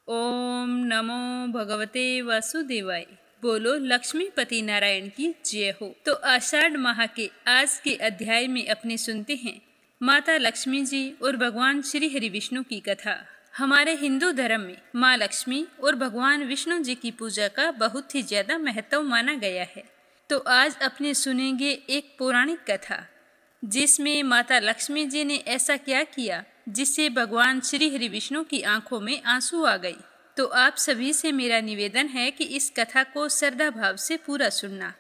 ओम नमो भगवते वासुदेवाय। बोलो लक्ष्मीपति नारायण की जय हो। तो आषाढ़ माह के आज के अध्याय में अपने सुनते हैं माता लक्ष्मी जी और भगवान श्री हरि विष्णु की कथा। हमारे हिंदू धर्म में माँ लक्ष्मी और भगवान विष्णु जी की पूजा का बहुत ही ज्यादा महत्व माना गया है। तो आज अपने सुनेंगे एक पौराणिक कथा जिसमें माता लक्ष्मी जी ने ऐसा क्या किया जिससे भगवान श्री हरि विष्णु की आंखों में आंसू आ गई। तो आप सभी से मेरा निवेदन है कि इस कथा को श्रद्धा भाव से पूरा सुनना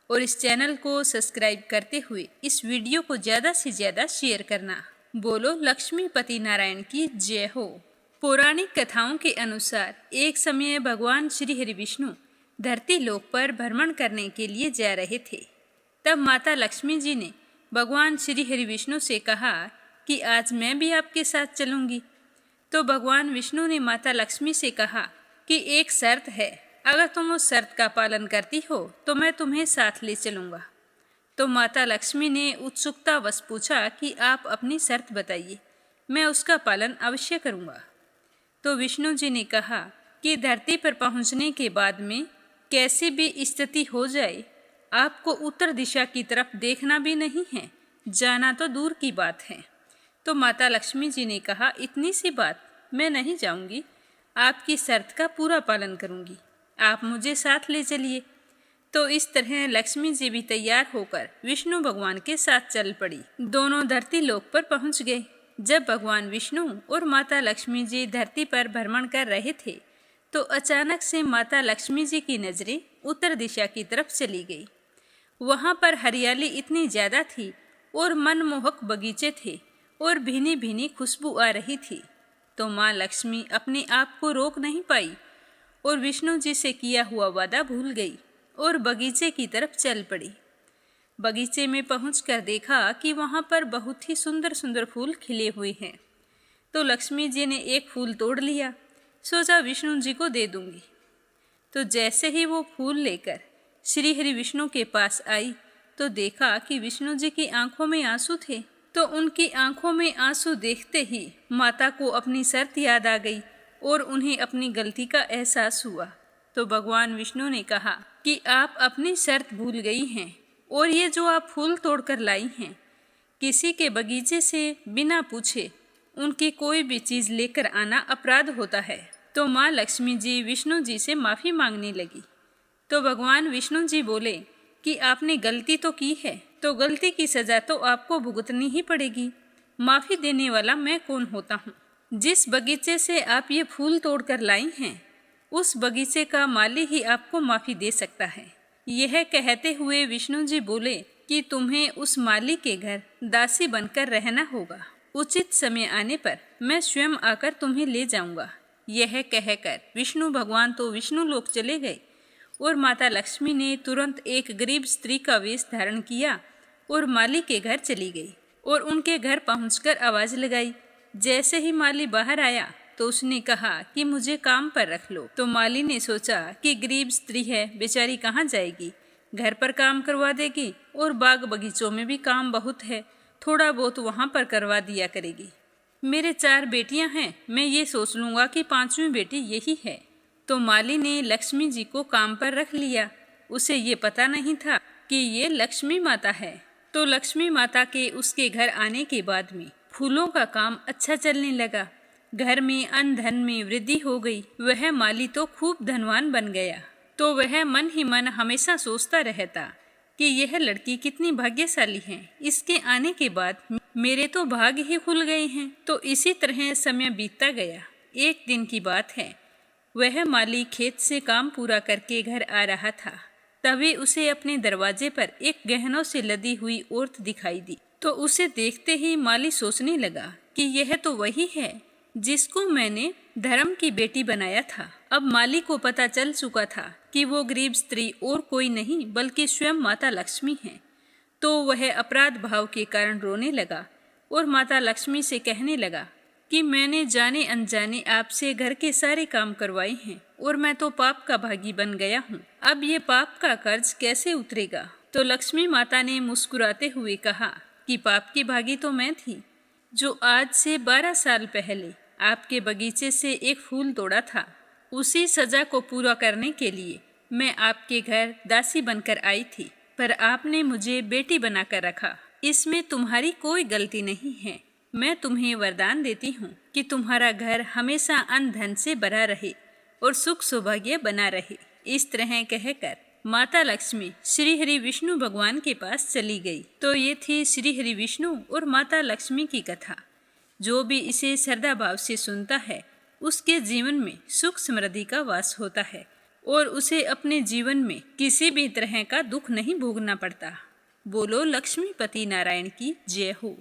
और इस चैनल को सब्सक्राइब करते हुए इस वीडियो को ज़्यादा से ज़्यादा शेयर करना। बोलो लक्ष्मीपति नारायण की जय हो। पौराणिक कथाओं के अनुसार एक समय भगवान श्री हरि विष्णु धरती लोक पर भ्रमण करने के लिए जा रहे थे। तब माता लक्ष्मी जी ने भगवान श्री हरि विष्णु से कहा कि आज मैं भी आपके साथ चलूंगी। तो भगवान विष्णु ने माता लक्ष्मी से कहा कि एक शर्त है, अगर तुम उस शर्त का पालन करती हो तो मैं तुम्हें साथ ले चलूंगा। तो माता लक्ष्मी ने उत्सुकतावश पूछा कि आप अपनी शर्त बताइए, मैं उसका पालन अवश्य करूंगा। तो विष्णु जी ने कहा कि धरती पर पहुंचने के बाद में कैसी भी स्थिति हो जाए, आपको उत्तर दिशा की तरफ देखना भी नहीं है, जाना तो दूर की बात है। तो माता लक्ष्मी जी ने कहा, इतनी सी बात, मैं नहीं जाऊंगी, आपकी शर्त का पूरा पालन करूंगी, आप मुझे साथ ले चलिए। तो इस तरह लक्ष्मी जी भी तैयार होकर विष्णु भगवान के साथ चल पड़ी। दोनों धरती लोक पर पहुंच गए। जब भगवान विष्णु और माता लक्ष्मी जी धरती पर भ्रमण कर रहे थे तो अचानक से माता लक्ष्मी जी की नजरें उत्तर दिशा की तरफ चली गई। वहाँ पर हरियाली इतनी ज़्यादा थी और मनमोहक बगीचे थे और भीनी भीनी खुशबू आ रही थी। तो माँ लक्ष्मी अपने आप को रोक नहीं पाई और विष्णु जी से किया हुआ वादा भूल गई और बगीचे की तरफ चल पड़ी। बगीचे में पहुंचकर देखा कि वहाँ पर बहुत ही सुंदर सुंदर फूल खिले हुए हैं। तो लक्ष्मी जी ने एक फूल तोड़ लिया, सोचा विष्णु जी को दे दूंगी। तो जैसे ही वो फूल लेकर श्री हरि विष्णु के पास आई तो देखा कि विष्णु जी की आंखों में आंसू थे। तो उनकी आंखों में आंसू देखते ही माता को अपनी शर्त याद आ गई और उन्हें अपनी गलती का एहसास हुआ। तो भगवान विष्णु ने कहा कि आप अपनी शर्त भूल गई हैं और ये जो आप फूल तोड़कर लाई हैं, किसी के बगीचे से बिना पूछे उनकी कोई भी चीज़ लेकर आना अपराध होता है। तो माँ लक्ष्मी जी विष्णु जी से माफ़ी मांगने लगी। तो भगवान विष्णु जी बोले कि आपने गलती तो की है, तो गलती की सज़ा तो आपको भुगतनी ही पड़ेगी। माफ़ी देने वाला मैं कौन होता हूँ। जिस बगीचे से आप ये फूल तोड़कर लाई हैं, उस बगीचे का माली ही आपको माफ़ी दे सकता है। यह कहते हुए विष्णु जी बोले कि तुम्हें उस माली के घर दासी बनकर रहना होगा। उचित समय आने पर मैं स्वयं आकर तुम्हें ले जाऊंगा। यह कहकर विष्णु भगवान तो विष्णु लोक चले गए और माता लक्ष्मी ने तुरंत एक गरीब स्त्री का वेश धारण किया और माली के घर चली गई और उनके घर पहुंचकर आवाज़ लगाई। जैसे ही माली बाहर आया तो उसने कहा कि मुझे काम पर रख लो। तो माली ने सोचा कि गरीब स्त्री है, बेचारी कहाँ जाएगी, घर पर काम करवा देगी और बाग बगीचों में भी काम बहुत है, थोड़ा बहुत वहाँ पर करवा दिया करेगी। मेरे 4 बेटियाँ हैं, मैं ये सोच लूँगा कि 5वीं बेटी यही है। तो माली ने लक्ष्मी जी को काम पर रख लिया। उसे ये पता नहीं था कि ये लक्ष्मी माता है। तो लक्ष्मी माता के उसके घर आने के बाद में फूलों का काम अच्छा चलने लगा। घर में अन्न धन में वृद्धि हो गई। वह माली तो खूब धनवान बन गया। तो वह मन ही मन हमेशा सोचता रहता कि यह लड़की कितनी भाग्यशाली है, इसके आने के बाद मेरे तो भाग्य ही खुल गए हैं। तो इसी तरह समय बीतता गया। एक दिन की बात है, वह माली खेत से काम पूरा करके घर आ रहा था। तभी उसे अपने दरवाजे पर एक गहनों से लदी हुई औरत दिखाई दी। तो उसे देखते ही माली सोचने लगा कि यह तो वही है जिसको मैंने धर्म की बेटी बनाया था। अब माली को पता चल चुका था कि वो गरीब स्त्री और कोई नहीं बल्कि स्वयं माता लक्ष्मी है। तो वह अपराध भाव के कारण रोने लगा और माता लक्ष्मी से कहने लगा कि मैंने जाने अनजाने आपसे घर के सारे काम करवाए हैं और मैं तो पाप का भागी बन गया हूँ। अब ये पाप का कर्ज कैसे उतरेगा। तो लक्ष्मी माता ने मुस्कुराते हुए कहा कि पाप की भागी तो मैं थी, जो आज से 12 साल पहले आपके बगीचे से एक फूल तोड़ा था। उसी सजा को पूरा करने के लिए मैं आपके घर दासी बनकर आई थी, पर आपने मुझे बेटी बनाकर रखा। इसमें तुम्हारी कोई गलती नहीं है। मैं तुम्हें वरदान देती हूँ कि तुम्हारा घर हमेशा अन्न धन से भरा रहे और सुख सौभाग्य बना रहे। इस तरह कहकर माता लक्ष्मी श्री हरि विष्णु भगवान के पास चली गई। तो ये थी श्री हरि विष्णु और माता लक्ष्मी की कथा। जो भी इसे श्रद्धा भाव से सुनता है उसके जीवन में सुख समृद्धि का वास होता है और उसे अपने जीवन में किसी भी तरह का दुख नहीं भोगना पड़ता। बोलो लक्ष्मीपति नारायण की जय हो।